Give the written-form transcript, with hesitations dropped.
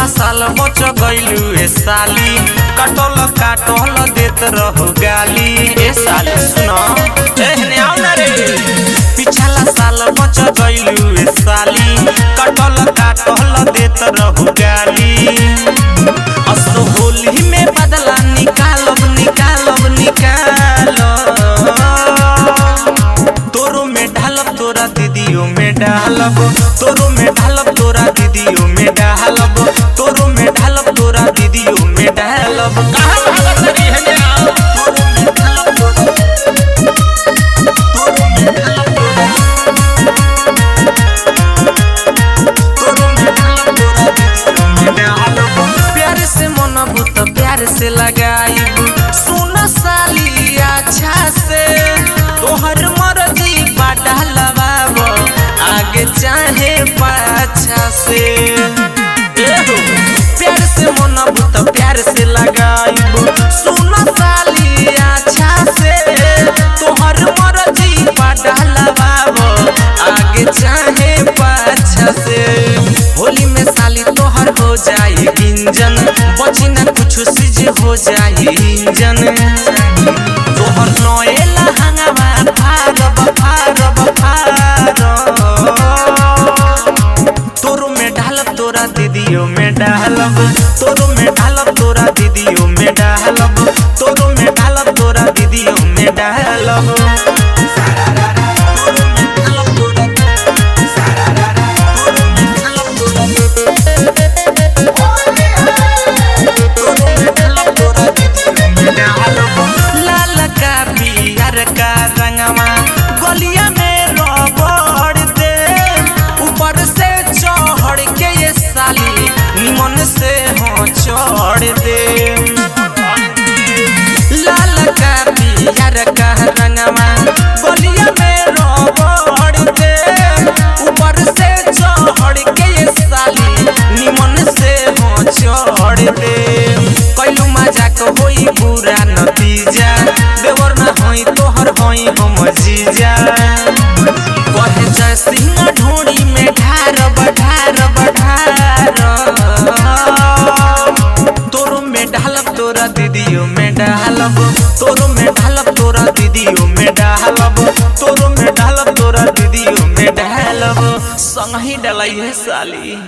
साल बच गइलू ए साली, कटल काटल देत रहो गाली। ए साली सुनो एहने आओ ना रे, पिछला साल बच गइलू ए साली, कटल काटल देत रहो गाली। असो होली में बदला निकालब निकालब निकालब, तोरो में ढालब तोरा दीदियों में ढालब, तोरो में ढालब तोरा दीदियों में ढालब, तोरो में ढालब तोरा दीदियों में ढालब। कहां भागत रही है ना, तोरो में ढालब तोरो में ढालब तोरो में ढालब तोरा दीदियों में ढालब। प्यार से मनबू तो प्यार से लगाइब, सुन साली अच्छा से तोहर मर्जी बाटा लबाब, आगे चाहे पाछा से। प्यार से मनबू तो प्यार से लगाइब, सुन साली अच्छा से तोहर मर्जी बाटा लबाब, आगे चाहे पाछा से। होली में साली तोहर हो जाए इंजन, बची ना कुछ चीज हो जाए इंजन। तोहर नोएला हंगामा फारब फारब फारब, तोरो में ढालब तोरा दीदियों में ढालब, तोरो में ढालब तोरा दीदियों में ढालब, तोरो में ढालब तोरा दीदियों में ढालब। लाल का पियर का रंगवा गलिया में रगड़ दे, ऊपर से चढ़ के ये साली निमन से हो चढ़ दे। लाल का पियर का रंगवा गलिया में रगड़ दे, ऊपर से चढ़ के ये साली निमन से हो चढ़ दे। कैलू मजाक होई बुरा नतीजा, देवर ना होई तोहर होई हम जीजा। कहे जय सिंह ढोड़ी में ढारब ढारब ढारब, तोरो में ढालब तोरा दीदियों में ढालब, तोरो में ढालब तोरा दीदियों में ढालब, तोरो में ढालब तोरा दीदियों में ढालब। संग ही डलाई है साली।